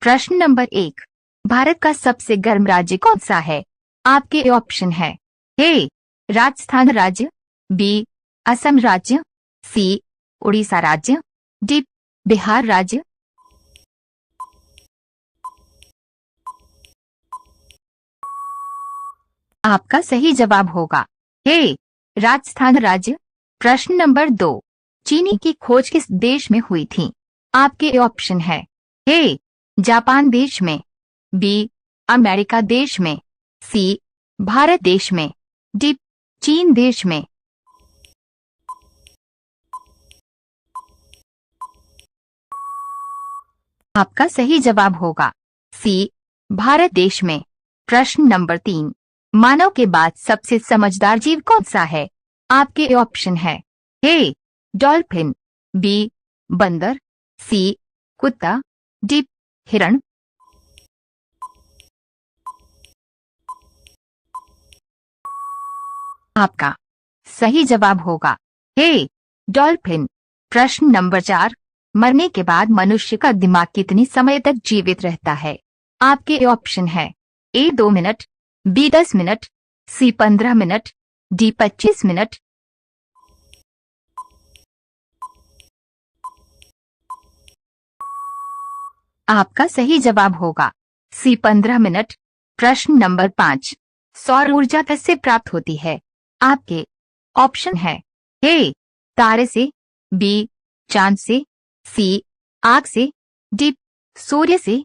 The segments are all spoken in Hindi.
प्रश्न नंबर 1, भारत का सबसे गर्म राज्य कौन सा है? आपके ऑप्शन है ए राजस्थान राज्य, बी असम राज्य, सी उड़ीसा राज्य, डी बिहार राज्य। आपका सही जवाब होगा ए राजस्थान राज्य। प्रश्न नंबर 2, चीनी की खोज किस देश में हुई थी? आपके ऑप्शन है ए जापान देश में, बी अमेरिका देश में, सी भारत देश में, डी चीन देश में। आपका सही जवाब होगा सी भारत देश में। प्रश्न नंबर 3, मानव के बाद सबसे समझदार जीव कौन सा है? आपके ऑप्शन है ए डॉल्फिन, बी बंदर, सी कुत्ता, डी हिरण। आपका सही जवाब होगा ए डॉल्फिन। प्रश्न नंबर 4, मरने के बाद मनुष्य का दिमाग कितने समय तक जीवित रहता है? आपके ऑप्शन है ए 2 मिनट, बी 10 मिनट, सी 15 मिनट, डी 25 मिनट। आपका सही जवाब होगा सी 15 मिनट। प्रश्न नंबर 5, सौर ऊर्जा कैसे प्राप्त होती है? आपके ऑप्शन है ए तारे से, बी चांद से, सी आग से, डी सूर्य से।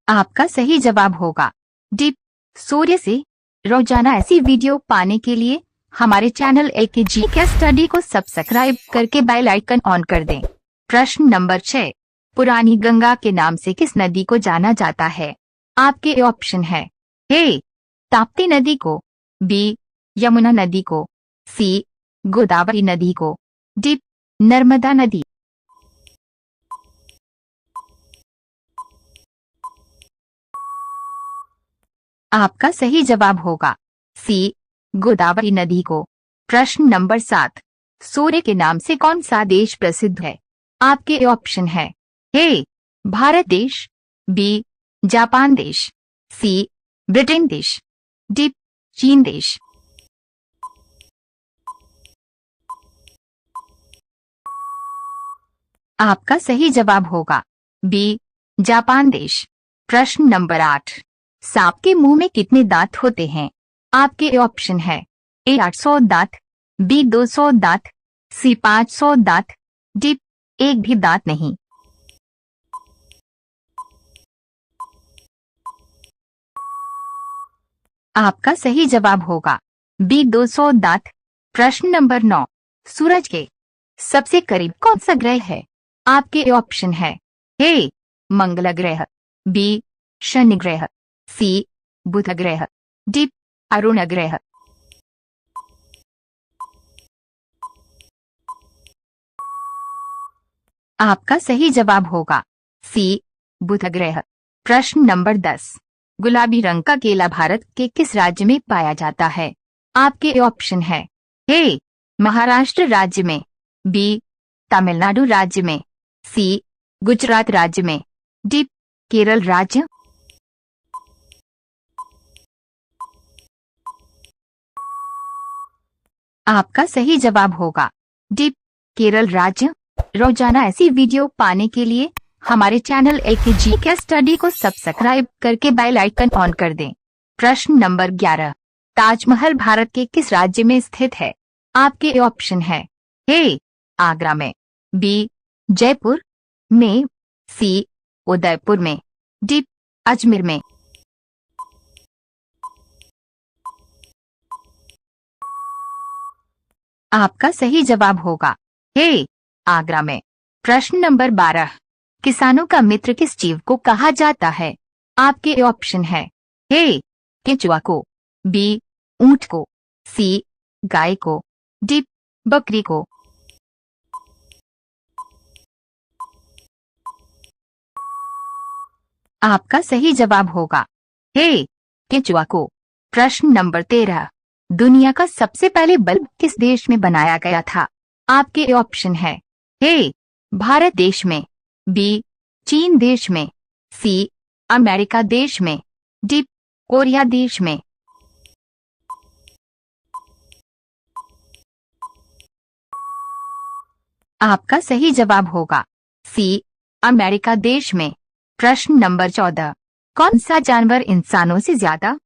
आपका सही जवाब होगा डी सूर्य से। रोजाना ऐसी वीडियो पाने के लिए हमारे चैनल AKG के स्टडी को सब्सक्राइब करके बेल आइकन ऑन कर दें। प्रश्न नंबर 6, पुरानी गंगा के नाम से किस नदी को जाना जाता है? आपके ऑप्शन है ए ताप्ती नदी को, बी यमुना नदी को, सी गोदावरी नदी को, डी नर्मदा नदी। आपका सही जवाब होगा सी गोदावरी नदी को। प्रश्न नंबर 7, सूर्य के नाम से कौन सा देश प्रसिद्ध है? आपके ऑप्शन है ए भारत देश, बी जापान देश, सी ब्रिटेन देश, डी चीन देश। आपका सही जवाब होगा बी जापान देश। प्रश्न नंबर 8, सांप के मुंह में कितने दांत होते हैं? आपके ऑप्शन है ए 800 दांत, बी 200 दांत, सी 500 दांत, डी एक भी दांत नहीं। आपका सही जवाब होगा बी 200 दांत। प्रश्न नंबर 9, सूरज के सबसे करीब कौन सा ग्रह है? आपके ऑप्शन है ए मंगल ग्रह, बी शनि ग्रह, सी बुध ग्रह, डी अरुण ग्रह। आपका सही जवाब होगा सी बुध ग्रह। प्रश्न नंबर 10, गुलाबी रंग का केला भारत के किस राज्य में पाया जाता है? आपके ऑप्शन है ए महाराष्ट्र राज्य में, बी तमिलनाडु राज्य में, सी गुजरात राज्य में, डी केरल राज्य। आपका सही जवाब होगा डी केरल राज्य। रोजाना ऐसी वीडियो पाने के लिए हमारे चैनल AKG के स्टडी को सब्सक्राइब करके बेल आइकन ऑन कर दें। प्रश्न नंबर 11, ताजमहल भारत के किस राज्य में स्थित है? आपके ऑप्शन है ए आगरा में, बी जयपुर में, सी उदयपुर में, डी अजमेर में। आपका सही जवाब होगा ए आगरा में। प्रश्न नंबर 12, किसानों का मित्र किस जीव को कहा जाता है? आपके ऑप्शन है ए केंचुआ को, बी ऊंट को, सी गाय को, डी बकरी को। आपका सही जवाब होगा ए केंचुआ को। प्रश्न नंबर 13, दुनिया का सबसे पहले बल्ब किस देश में बनाया गया था? आपके ऑप्शन है ए भारत देश में, बी चीन देश में, सी अमेरिका देश में, डी कोरिया देश में। आपका सही जवाब होगा सी अमेरिका देश में। प्रश्न नंबर 14, कौन सा जानवर इंसानों से ज्यादा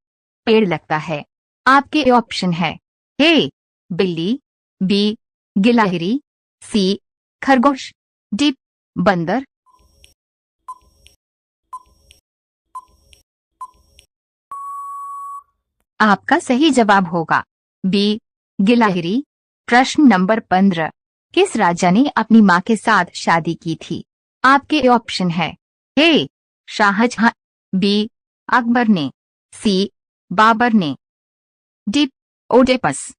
पेड़ लगता है? आपके ऑप्शन है ए बिल्ली, बी गिलहरी, सी खरगोश, डी बंदर। आपका सही जवाब होगा बी गिलहरी। प्रश्न नंबर 15, किस राजा ने अपनी मां के साथ शादी की थी? आपके ऑप्शन है ए शाहजहां, बी अकबर ने, सी बाबर ने, डी ओडेपस।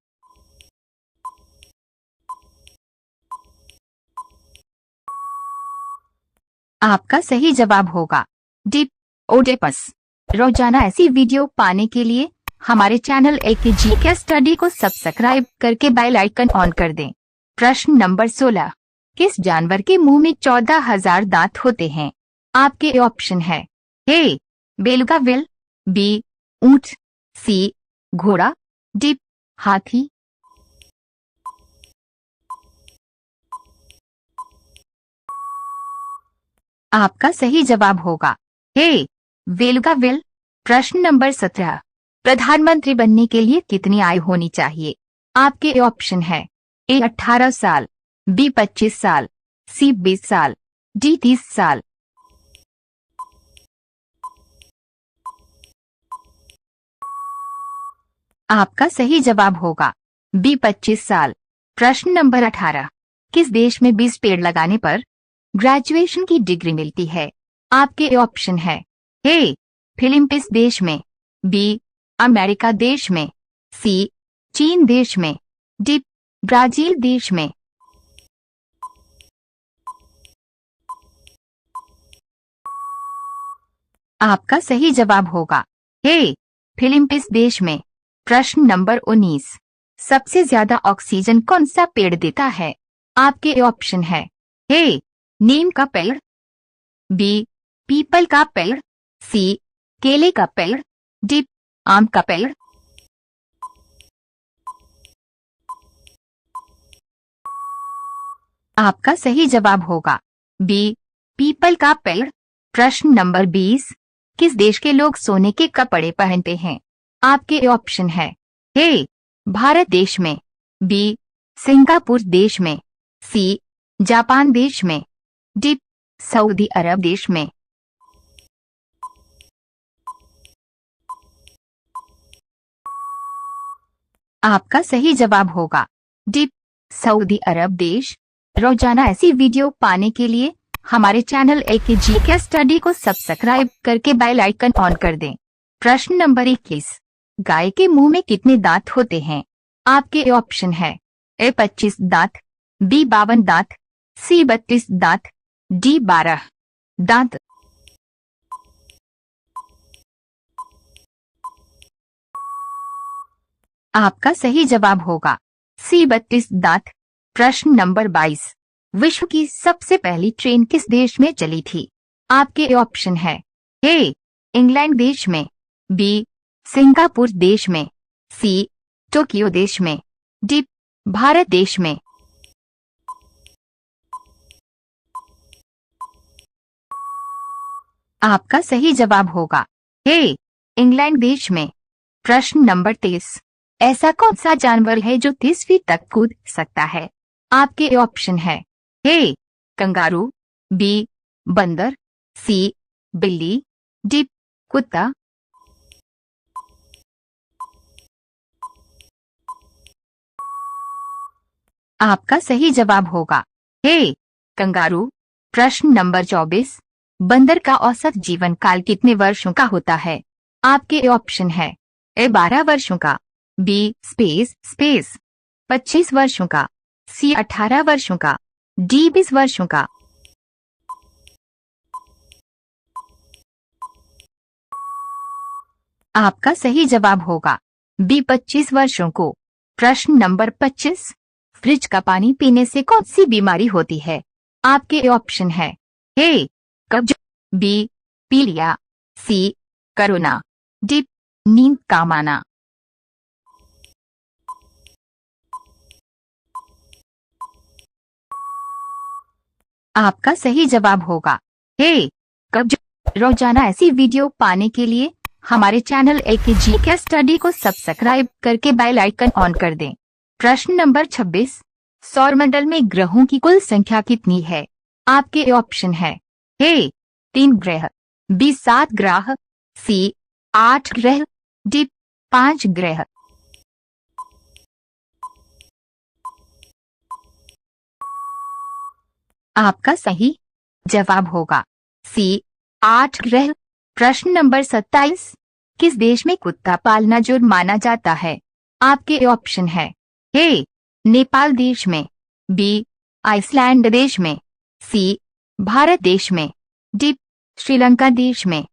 आपका सही जवाब होगा डी ओडेपस। रोजाना ऐसी वीडियो पाने के लिए हमारे चैनल एकेजी के स्टडी को सब्सक्राइब करके बेल आइकन ऑन कर दें। प्रश्न नंबर 16, किस जानवर के मुंह में 14,000 दांत होते हैं? आपके ऑप्शन है ए बेलगाविल, बी ऊंट, सी घोड़ा, डी हाथी। आपका सही जवाब होगा ए बेलगाविल। प्रश्न नंबर 17, प्रधानमंत्री बनने के लिए कितनी आयु होनी चाहिए? आपके ऑप्शन है ए 18 साल, बी 25 साल, सी 20 साल, डी 30 साल। आपका सही जवाब होगा बी 25 साल। प्रश्न नंबर 18, किस देश में 20 पेड़ लगाने पर ग्रेजुएशन की डिग्री मिलती है? आपके ऑप्शन है ए फिलीपींस देश में, बी अमेरिका देश में, सी चीन देश में, डी ब्राजील देश में। आपका सही जवाब होगा ए फिलीपींस देश में। प्रश्न नंबर 19, सबसे ज्यादा ऑक्सीजन कौन सा पेड़ देता है? आपके ऑप्शन है ए नीम का पेड़, बी पीपल का पेड़, सी केले का पेड़, डी आम का पेड़। आपका सही जवाब होगा बी पीपल का पेड़। प्रश्न नंबर 20, किस देश के लोग सोने के कपड़े पहनते हैं? आपके ऑप्शन है ए भारत देश में, बी सिंगापुर देश में, सी जापान देश में, डी सऊदी अरब देश में। आपका सही जवाब होगा डी सऊदी अरब देश। रोजाना ऐसी वीडियो पाने के लिए हमारे चैनल एकेजी के स्टडी को सब्सक्राइब करके बेल आइकन ऑन कर दें। प्रश्न नंबर 21, गाय के मुंह में कितने दांत होते हैं? आपके ऑप्शन है ए 25 दांत, बी 52 दांत, सी 32 दांत, डी 12 दांत। आपका सही जवाब होगा सी 32 दांत। प्रश्न नंबर 22, विश्व की सबसे पहली ट्रेन किस देश में चली थी? आपके ऑप्शन है ए इंग्लैंड देश में, बी सिंगापुर देश में, सी टोक्यो देश में, डी भारत देश में। आपका सही जवाब होगा ए इंग्लैंड देश में। प्रश्न नंबर 23, ऐसा कौन सा जानवर है जो 30 फीट तक कूद सकता है? आपके ऑप्शन है ए कंगारू, बी बंदर, सी बिल्ली, डी कुत्ता। आपका सही जवाब होगा ए कंगारू। प्रश्न नंबर 24, बंदर का औसत जीवन काल कितने वर्षों का होता है? आपके ऑप्शन है ए 12 वर्षों का, बी स्पेस 25 वर्षों का, सी 18 वर्षों का, डी 20 वर्षों का। आपका सही जवाब होगा बी 25 वर्षों को। प्रश्न नंबर 25, फ्रिज का पानी पीने से कौन सी बीमारी होती है? आपके ऑप्शन है ए कब्ज, बी पीलिया, सी कोरोना, डी नींद कम आना। आपका सही जवाब होगा ए कब्ज। रोजाना ऐसी वीडियो पाने के लिए हमारे चैनल एकेजी के स्टडी को सब्सक्राइब करके बेल आइकन ऑन कर दें। प्रश्न नंबर 26, सौरमंडल में ग्रहों की कुल संख्या कितनी है? आपके ऑप्शन है ए 3 ग्रह, बी 7 ग्रह, सी 8 ग्रह, डी 5 ग्रह। आपका सही जवाब होगा सी 8 ग्रह। प्रश्न नंबर 27, किस देश में कुत्ता पालना जुर्म माना जाता है? आपके ऑप्शन है ए नेपाल देश में, बी आइसलैंड देश में, सी भारत देश में, डी श्रीलंका देश में।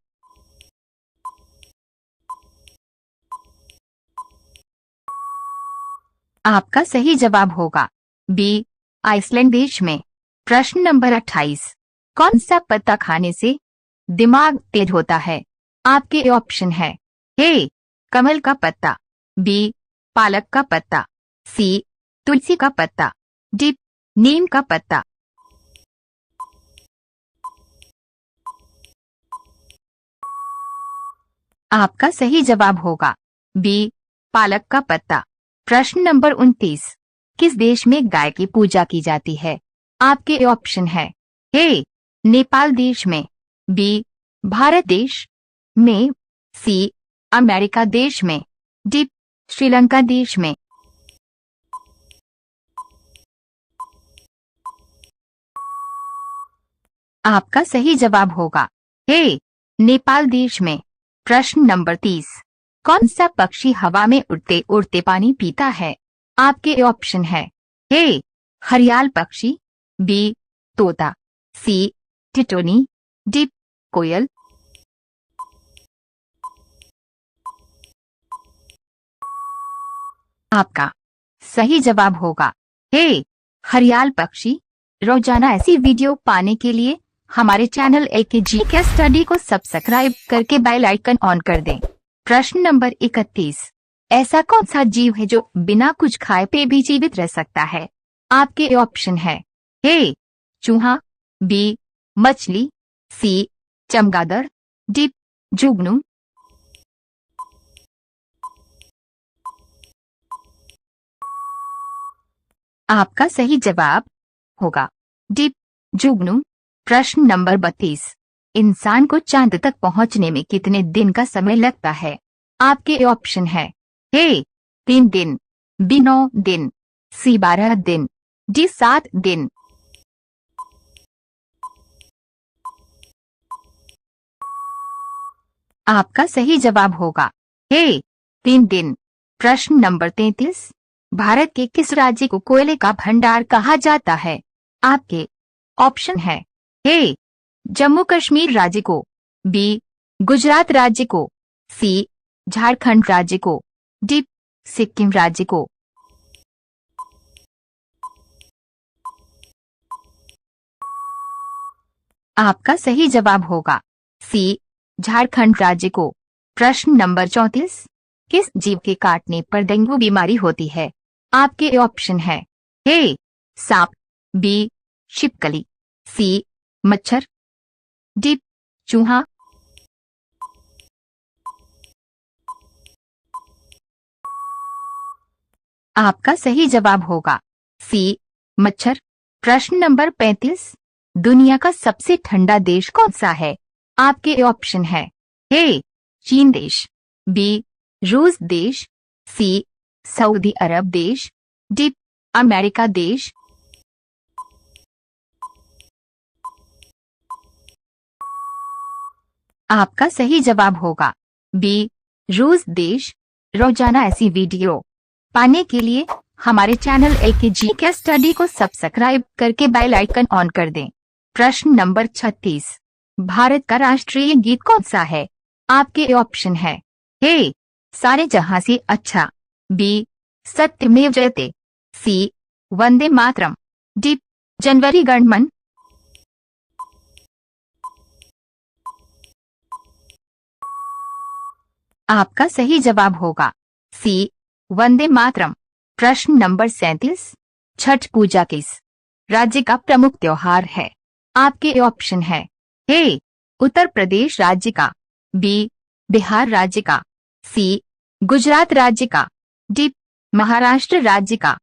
आपका सही जवाब होगा बी आइसलैंड देश में। प्रश्न नंबर 28, कौन सा पत्ता खाने से दिमाग तेज होता है? आपके ऑप्शन है ए कमल का पत्ता, बी पालक का पत्ता, सी तुलसी का पत्ता, डी नीम का पत्ता। आपका सही जवाब होगा बी पालक का पत्ता। प्रश्न नंबर 29, किस देश में गाय की पूजा की जाती है? आपके ऑप्शन है ए नेपाल देश में, बी भारत देश में, सी अमेरिका देश में, डी श्रीलंका देश में। आपका सही जवाब होगा ए नेपाल देश में। प्रश्न नंबर 30, कौन सा पक्षी हवा में उड़ते उड़ते पानी पीता है? आपके ऑप्शन है ए हरियाल पक्षी, बी तोता, सी टिटोनी, डी कोयल। आपका सही जवाब होगा ए हरियाल पक्षी। रोजाना ऐसी वीडियो पाने के लिए हमारे चैनल एकेजी के स्टडी को सब्सक्राइब करके बेल आइकन ऑन कर दें। प्रश्न नंबर 31, ऐसा कौन सा जीव है जो बिना कुछ खाए पे भी जीवित रह सकता है? आपके ऑप्शन है ए चूहा, बी मछली, सी चमगादड़, डी जुगनू। आपका सही जवाब होगा डी जुगनू। प्रश्न नंबर 32, इंसान को चांद तक पहुंचने में कितने दिन का समय लगता है? आपके ऑप्शन है ए 3 दिन, बी 9 दिन, सी 12 दिन, डी 7 दिन। आपका सही जवाब होगा ए 3 दिन। प्रश्न नंबर 33, भारत के किस राज्य को कोयले का भंडार कहा जाता है? आपके ऑप्शन है ए जम्मू कश्मीर राज्य को, बी गुजरात राज्य को, सी झारखंड राज्य को, डी सिक्किम राज्य को। आपका सही जवाब होगा सी झारखंड राज्य को। प्रश्न नंबर 34, किस जीव के काटने पर डेंगू बीमारी होती है? आपके ऑप्शन है ए सांप, बी छिपकली, सी मच्छर, डी चूहा। आपका सही जवाब होगा सी मच्छर। प्रश्न नंबर 35, दुनिया का सबसे ठंडा देश कौन सा है? आपके ऑप्शन है ए चीन देश, बी रूस देश, सी सऊदी अरब देश, डी अमेरिका देश। आपका सही जवाब होगा बी रूस देश। रोजाना ऐसी वीडियो पाने के लिए हमारे चैनल एकेजी के स्टडी को सब्सक्राइब करके बेल आइकन ऑन कर दें। प्रश्न नंबर 36, भारत का राष्ट्रीय गीत कौन सा है? आपके ऑप्शन है ए सारे जहां से अच्छा, बी सत्यमेव जयते, सी वंदे मातरम। डी जनवरी गणमन। आपका सही जवाब होगा सी वंदे मातरम। प्रश्न नंबर 37। छठ पूजा किस राज्य का प्रमुख त्योहार है? आपके ऑप्शन है ए उत्तर प्रदेश राज्य का, बी बिहार राज्य का, सी गुजरात राज्य का, डी महाराष्ट्र राज्य का।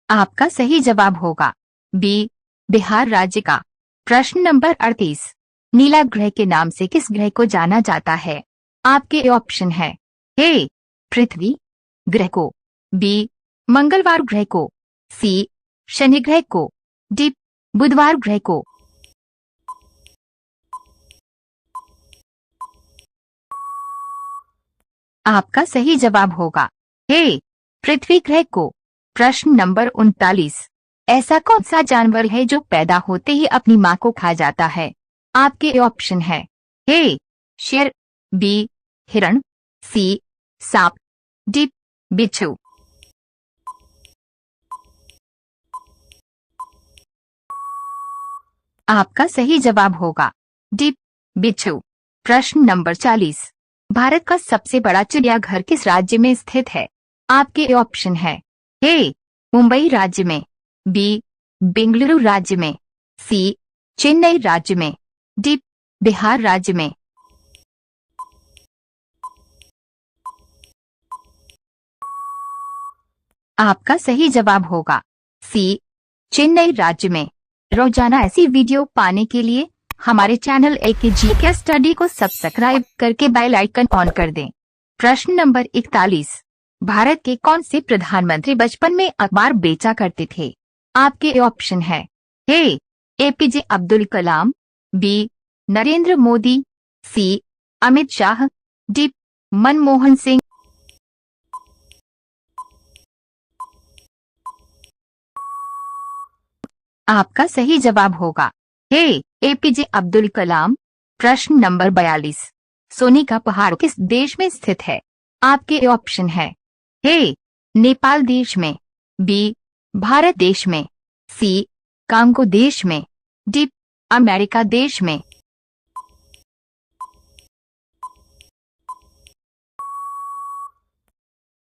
आपका सही जवाब होगा बी बिहार राज्य का। प्रश्न नंबर 38। नीला ग्रह के नाम से किस ग्रह को जाना जाता है? आपके ऑप्शन है ए पृथ्वी ग्रह को, बी मंगलवार ग्रह को, सी शनि ग्रह को, डी बुधवार ग्रह को। आपका सही जवाब होगा ए पृथ्वी ग्रह को। प्रश्न नंबर 39। ऐसा कौन सा जानवर है जो पैदा होते ही अपनी मां को खा जाता है? आपके ऑप्शन है ए शेर, बी हिरण, सी सांप, डी बिच्छू। आपका सही जवाब होगा डी बिच्छू। प्रश्न नंबर 40। भारत का सबसे बड़ा चिड़ियाघर किस राज्य में स्थित है? आपके ऑप्शन है ए मुंबई राज्य में, बी बेंगलुरु राज्य में, सी चेन्नई राज्य में, डी बिहार राज्य में। आपका सही जवाब होगा सी चेन्नई राज्य में। रोजाना ऐसी वीडियो पाने के लिए हमारे चैनल एकेजी के स्टडी को सब्सक्राइब करके बेल आइकन ऑन कर दें। प्रश्न नंबर 41। भारत के कौन से प्रधानमंत्री बचपन में अखबार बेचा करते थे? आपके ऑप्शन है ए एपीजे अब्दुल कलाम, बी नरेंद्र मोदी, सी अमित शाह, डी मनमोहन सिंह। आपका सही जवाब होगा ए एपीजे अब्दुल कलाम। प्रश्न नंबर 42। सोने का पहाड़ किस देश में स्थित है? आपके ऑप्शन है ए नेपाल देश में, बी भारत देश में, सी कांगो देश में, डी अमेरिका देश में।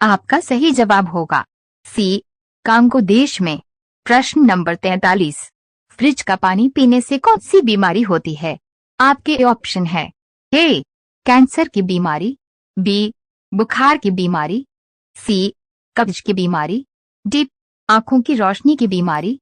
आपका सही जवाब होगा सी कांगो देश में। प्रश्न नंबर 43। फ्रिज का पानी पीने से कौन सी बीमारी होती है? आपके ऑप्शन है ए कैंसर की बीमारी, बी बुखार की बीमारी, सी कब्ज की बीमारी, डी आंखों की रोशनी की बीमारी।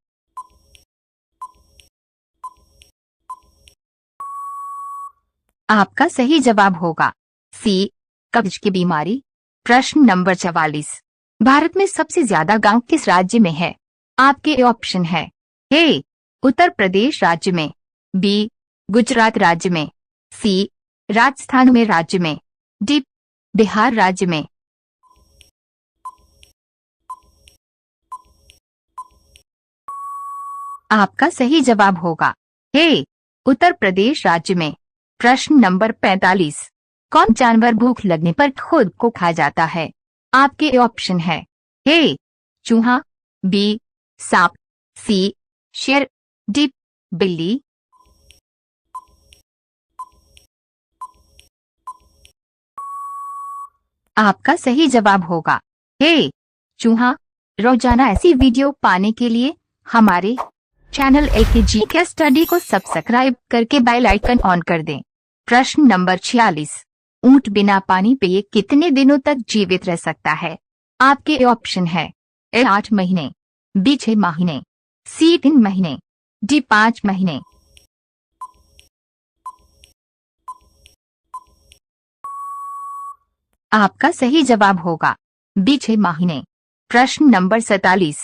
आपका सही जवाब होगा सी कब्ज की बीमारी। प्रश्न नंबर 44। भारत में सबसे ज्यादा गांव किस राज्य में है? आपके ऑप्शन है ए उत्तर प्रदेश राज्य में, बी गुजरात राज्य में, सी राजस्थान में राज्य में, डी बिहार राज्य में। आपका सही जवाब होगा ए उत्तर प्रदेश राज्य में। प्रश्न नंबर 45। कौन जानवर भूख लगने पर खुद को खा जाता है? आपके ऑप्शन है ए चूहा, बी सांप, सी शेर, डी बिल्ली। आपका सही जवाब होगा ए चूहा। रोजाना ऐसी वीडियो पाने के लिए हमारे चैनल एकेजी के स्टडी को सब्सक्राइब करके बेल आइकन ऑन कर दें। प्रश्न नंबर 46। ऊंट बिना पानी पिए कितने दिनों तक जीवित रह सकता है? आपके ऑप्शन है ए 8 महीने, बी 6 महीने, सी 3 महीने, डी 5 महीने। आपका सही जवाब होगा बी 6 महीने। प्रश्न नंबर 47।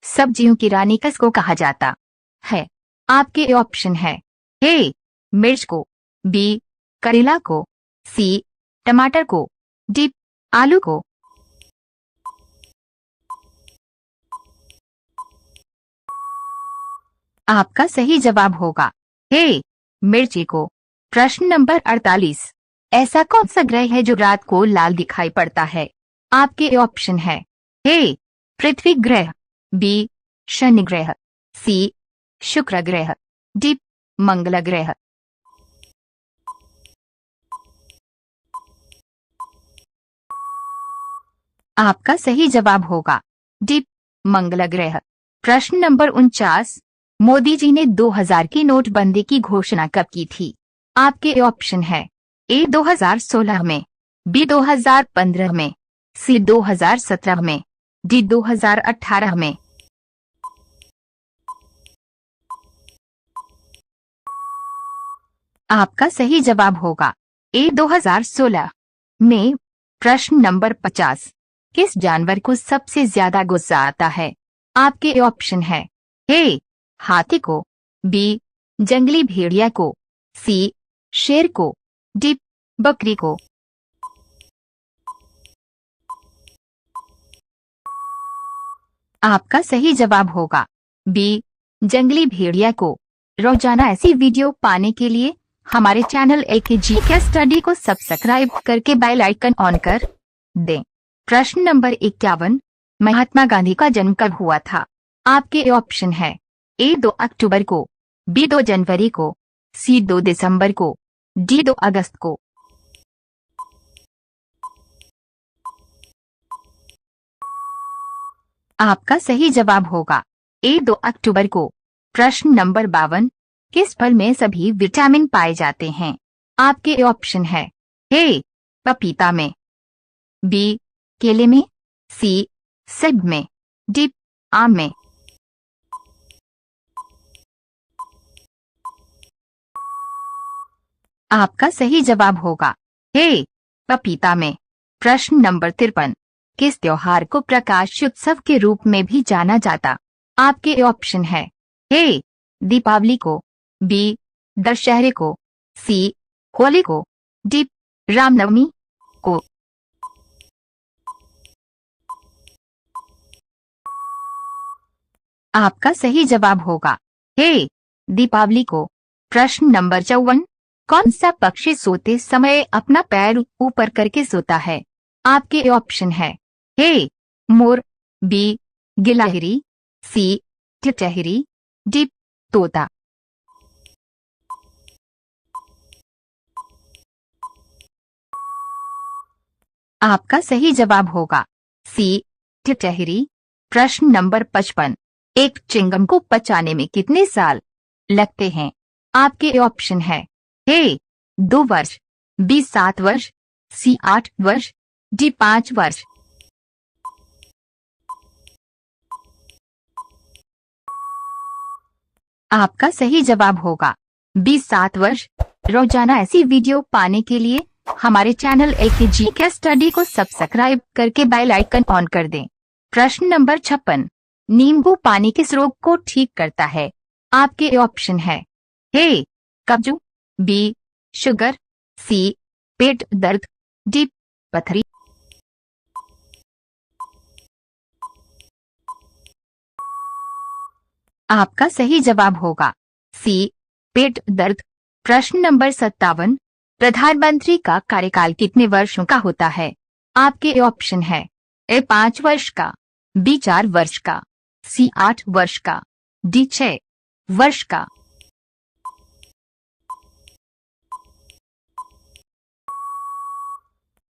सब्जियों की रानी किसको कहा जाता है? आपके ऑप्शन है ए मिर्च को, बी करेला को, सी टमाटर को, डी आलू को। आपका सही जवाब होगा ए मिर्ची को। प्रश्न नंबर 48। ऐसा कौन सा ग्रह है जो रात को लाल दिखाई पड़ता है? आपके ऑप्शन है ए पृथ्वी ग्रह, बी शनि ग्रह, सी शुक्र ग्रह, डी मंगल ग्रह। आपका सही जवाब होगा डी मंगल ग्रह। प्रश्न नंबर 49, मोदी जी ने 2000 की नोटबंदी की घोषणा कब की थी? आपके ऑप्शन है ए 2016 में, बी 2015 में, सी 2017 में, डी 2018 में। आपका सही जवाब होगा ए 2016 में। प्रश्न नंबर 50, किस जानवर को सबसे ज्यादा गुस्सा आता है? आपके ऑप्शन है ए हाथी को, बी जंगली भेड़िया को, सी शेर को, डी बकरी को। आपका सही जवाब होगा बी जंगली भेड़िया को। रोजाना ऐसी वीडियो पाने के लिए हमारे चैनल एकेजी के स्टडी को सब्सक्राइब करके बेल आइकन ऑन कर दें। प्रश्न नंबर 51, महात्मा गांधी का जन्म कब हुआ था? आपके ऑप्शन है ए 2 अक्टूबर को, बी 2 जनवरी को, सी 2 दिसंबर को, डी 2 अगस्त को। आपका सही जवाब होगा ए 2 अक्टूबर को। प्रश्न नंबर 52, किस फल में सभी विटामिन पाए जाते हैं? आपके ऑप्शन है ए पपीता में, बी केले में, सी सेब में, डी आम में। आपका सही जवाब होगा ए पपीता में। प्रश्न नंबर 53, किस त्योहार को प्रकाश उत्सव के रूप में भी जाना जाता? आपके ऑप्शन है ए दीपावली को, बी दशहरे को, सी होली को, डी रामनवमी को। आपका सही जवाब होगा ए दीपावली को। प्रश्न नंबर 54, कौन सा पक्षी सोते समय अपना पैर ऊपर करके सोता है? आपके ऑप्शन है ए मोर, बी गिलहरी, सी टिटहरी, डी तोता। आपका सही जवाब होगा सी टिटहरी। प्रश्न नंबर 55, एक चिंगम को पचाने में कितने साल लगते हैं? आपके ऑप्शन है ए 2 वर्ष, बी 7 वर्ष, सी 8 वर्ष, डी 5 वर्ष। आपका सही जवाब होगा बी 7 वर्ष। रोजाना ऐसी वीडियो पाने के लिए हमारे चैनल एकेजी के स्टडी को सब्सक्राइब करके बेल आइकन ऑन कर दें। प्रश्न नंबर 56, नींबू पानी किस रोग को ठीक करता है? आपके ऑप्शन है ए कब्ज, बी शुगर, सी पेट दर्द, डी पथरी। आपका सही जवाब होगा सी पेट दर्द। प्रश्न नंबर 57, प्रधानमंत्री का कार्यकाल कितने वर्षों का होता है? आपके ऑप्शन है ए 5 वर्ष का, बी 4 वर्ष का, सी 8 वर्ष का, डी 6 वर्ष का।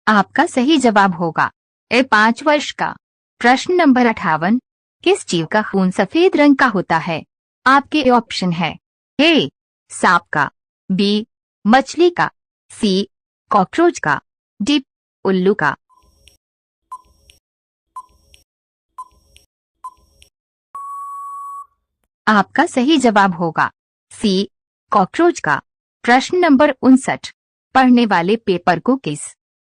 आपका सही जवाब होगा ए 5 वर्ष का। प्रश्न नंबर 58, किस जीव का खून सफेद रंग का होता है? आपके ऑप्शन है ए सांप का, बी मछली का, सी कॉकरोच का, डी उल्लू का। आपका सही जवाब होगा सी कॉकरोच का। प्रश्न नंबर 59, पढ़ने वाले पेपर को किस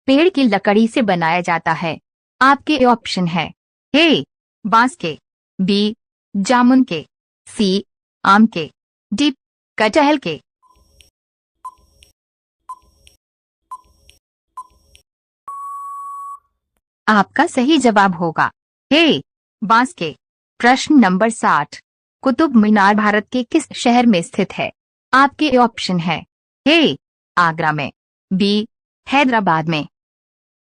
पेड़ की लकड़ी से बनाया जाता है? आपके ऑप्शन है ए बांस के, बी जामुन के, सी आम के, डी कटहल के। आपका सही जवाब होगा ए बांस के। प्रश्न नंबर 60, कुतुब मीनार भारत के किस शहर में स्थित है? आपके ऑप्शन है ए आगरा में, बी हैदराबाद में।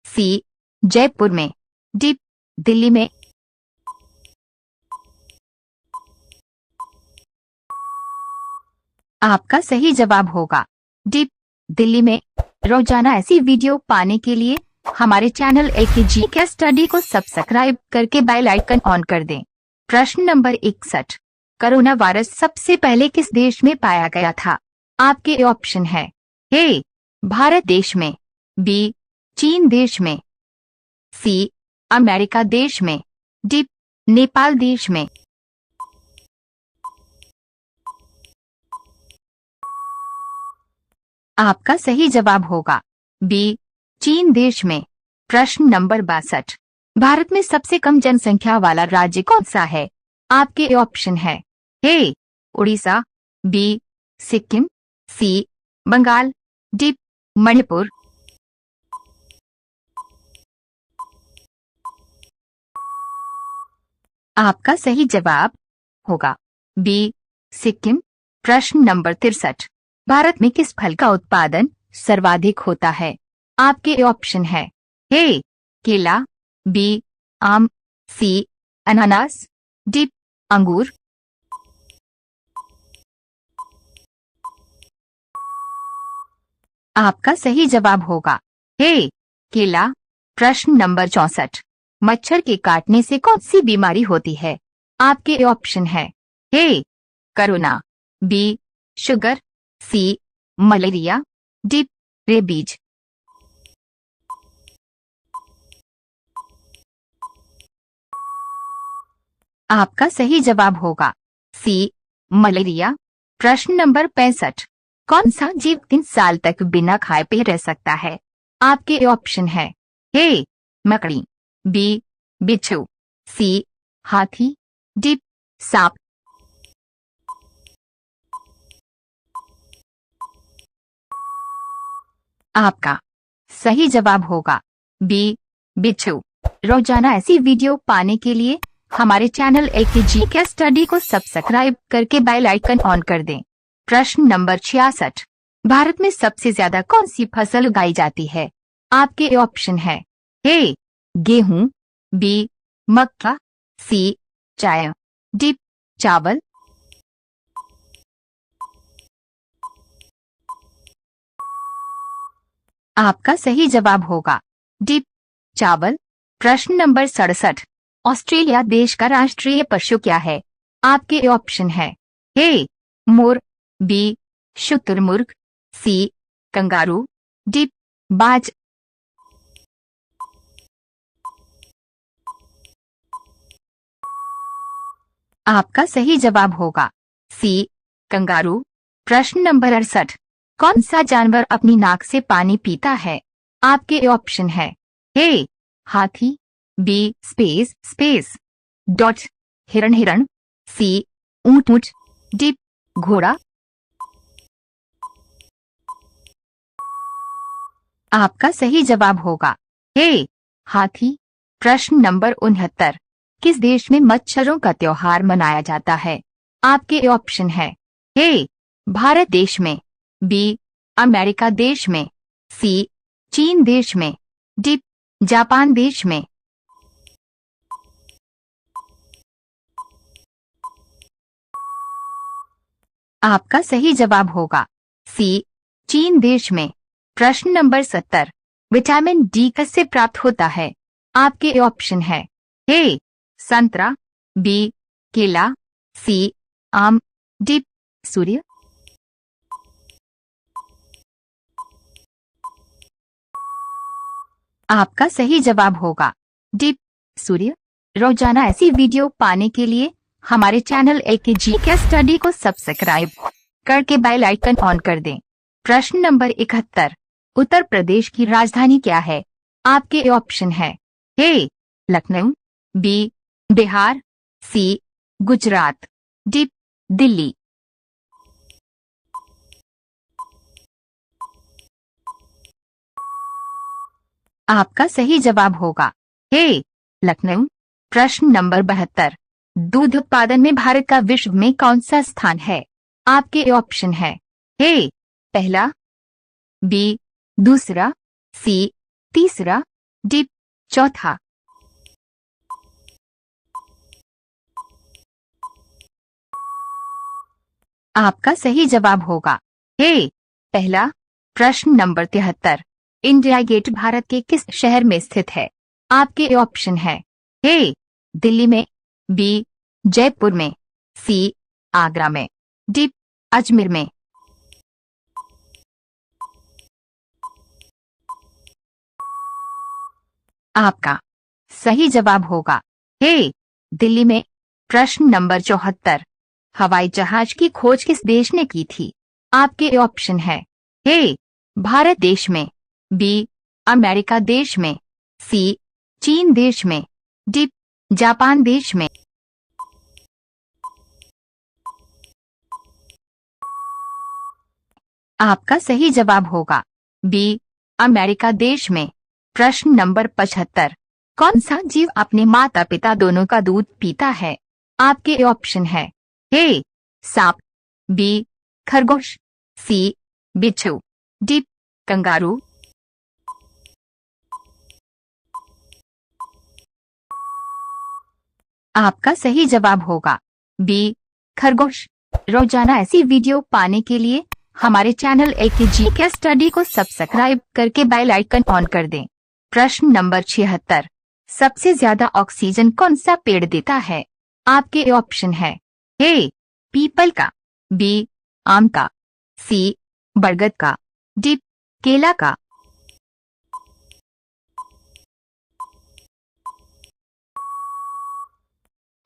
सी, जयपुर में। डी, दिल्ली में। आपका सही जवाब होगा डी, दिल्ली में। रोजाना ऐसी वीडियो पाने के लिए हमारे चैनल एकेजी के स्टडी को सब्सक्राइब करके बेल आइकन ऑन कर दें। प्रश्न नंबर 61। कोरोना वायरस सबसे पहले किस देश में पाया गया था? आपके ऑप्शन है। ए, भारत देश में। बी, चीन देश में। सी, अमेरिका देश में। डी, नेपाल देश में। आपका सही जवाब होगा बी, चीन देश में। प्रश्न नंबर 62। भारत में सबसे कम जनसंख्या वाला राज्य कौन सा है? आपके ऑप्शन है। ए, उड़ीसा। बी, सिक्किम। सी, बंगाल। डी, मणिपुर। आपका सही जवाब होगा बी, सिक्किम। प्रश्न नंबर 63। भारत में किस फल का उत्पादन सर्वाधिक होता है? आपके ऑप्शन है। ए, केला। बी, आम। सी, अनानास। डी, अंगूर। आपका सही जवाब होगा ए, केला। प्रश्न नंबर 64। मच्छर के काटने से कौन सी बीमारी होती है? आपके ऑप्शन है। A, corona. B, sugar. C, malaria. D, rabies. आपका सही जवाब होगा सी, मलेरिया। प्रश्न नंबर 65। कौन सा जीव 3 साल तक बिना खाए पिए रह सकता है? आपके ऑप्शन है। ए, मकड़ी। बी, बिच्छू। सी, हाथी। डी, सांप। आपका सही जवाब होगा बी, बिच्छू। रोजाना ऐसी वीडियो पाने के लिए हमारे चैनल एकेजी के स्टडी को सब्सक्राइब करके बेल आइकन ऑन कर दें। प्रश्न नंबर 66। भारत में सबसे ज्यादा कौन सी फसल उगाई जाती है? आपके ऑप्शन है। ए, गेहूं। बी, मक्का। सी, चाय। डी, चावल। आपका सही जवाब होगा डी, चावल। प्रश्न नंबर 67। ऑस्ट्रेलिया देश का राष्ट्रीय पशु क्या है? आपके ऑप्शन है। ए, मोर। बी, शुतुरमुर्ग। सी, कंगारू। डी, बाज। आपका सही जवाब होगा सी, कंगारू। प्रश्न नंबर 68। कौन सा जानवर अपनी नाक से पानी पीता है? आपके ऑप्शन है। ए, हाथी। B, space. डॉट, हिरण। सी, ऊंट। डी, घोड़ा। आपका सही जवाब होगा ए, हाथी। प्रश्न नंबर 69। किस देश में मच्छरों का त्योहार मनाया जाता है? आपके ऑप्शन है। ए, भारत देश में। बी, अमेरिका देश में। सी, चीन देश में। डी, जापान देश में। आपका सही जवाब होगा सी, चीन देश में। प्रश्न नंबर 70। विटामिन डी कैसे प्राप्त होता है? आपके ऑप्शन है। ए, संतरा। बी, केला। सी, आम। डी, सूर्य। आपका सही जवाब होगा डी, सूर्य। रोजाना ऐसी वीडियो पाने के लिए हमारे चैनल एकेजी के स्टडी को सब्सक्राइब करके बेल आइकन ऑन कर दें। प्रश्न नंबर 71। उत्तर प्रदेश की राजधानी क्या है? आपके ऑप्शन है। ए, लखनऊ। बी, बिहार। सी, गुजरात। डी, दिल्ली। आपका सही जवाब होगा ए, लखनऊ। प्रश्न नंबर 72। दूध उत्पादन में भारत का विश्व में कौन सा स्थान है? आपके ऑप्शन है। ए, पहला। बी, दूसरा। सी तीसरा, डी चौथा। आपका सही जवाब होगा ए पहला। प्रश्न नंबर 73, इंडिया गेट भारत के किस शहर में स्थित है? आपके ऑप्शन है ए दिल्ली में, बी जयपुर में, सी आगरा में, डी अजमेर में। आपका सही जवाब होगा ए दिल्ली में। प्रश्न नंबर 74, हवाई जहाज की खोज किस देश ने की थी? आपके ऑप्शन है ए भारत देश में, बी अमेरिका देश में, सी चीन देश में, डी जापान देश में। आपका सही जवाब होगा बी अमेरिका देश में। प्रश्न नंबर 75, कौन सा जीव अपने माता पिता दोनों का दूध पीता है? आपके ऑप्शन है ए सांप, बी खरगोश, सी बिच्छू, डी कंगारू। आपका सही जवाब होगा बी खरगोश। रोजाना ऐसी वीडियो पाने के लिए हमारे चैनल एकेजी के स्टडी को सब्सक्राइब करके बेल आइकन ऑन कर दें। प्रश्न नंबर 76, सबसे ज्यादा ऑक्सीजन कौन सा पेड़ देता है? आपके ऑप्शन है ए पीपल का, बी आम का, सी बरगद का, डी केला का।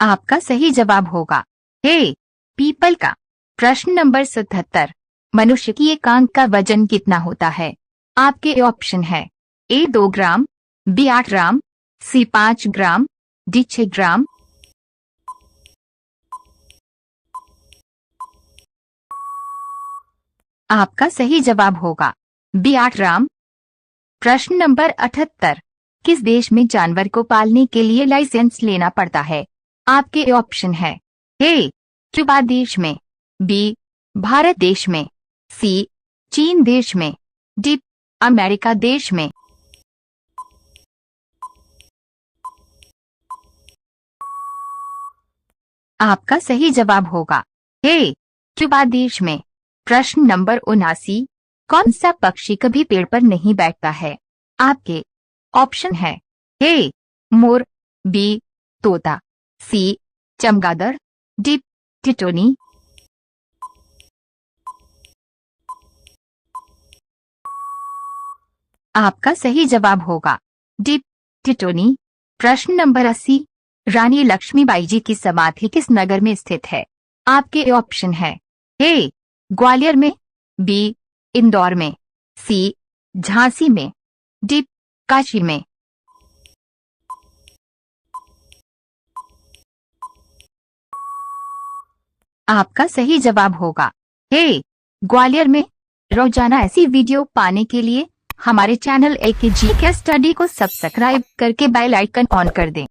आपका सही जवाब होगा ए पीपल का। प्रश्न नंबर 77, मनुष्य की एक आंख का वजन कितना होता है? आपके ऑप्शन है ए 2 ग्राम, बी 8 ग्राम, सी 5 ग्राम, डी 6 ग्राम। आपका सही जवाब होगा बी 8 ग्राम। प्रश्न नंबर 78, किस देश में जानवर को पालने के लिए लाइसेंस लेना पड़ता है? आपके ऑप्शन है ए क्यूबा देश में, बी भारत देश में, सी चीन देश में, डी अमेरिका देश में। आपका सही जवाब होगा ए क्यूबा देश में। प्रश्न नंबर 79, कौन सा पक्षी कभी पेड़ पर नहीं बैठता है? आपके ऑप्शन है ए मोर, बी तोता, सी चमगादड़, डी टिटोनी। आपका सही जवाब होगा डी टिटोनी। प्रश्न नंबर 80, रानी लक्ष्मीबाई जी की समाधि किस नगर में स्थित है? आपके ऑप्शन है ए ग्वालियर में, बी इंदौर में, सी झांसी में, डी काशी में। आपका सही जवाब होगा ए ग्वालियर में। रोजाना ऐसी वीडियो पाने के लिए हमारे चैनल एकेजी के स्टडी को सब्सक्राइब करके बेल आइकन ऑन कर दें।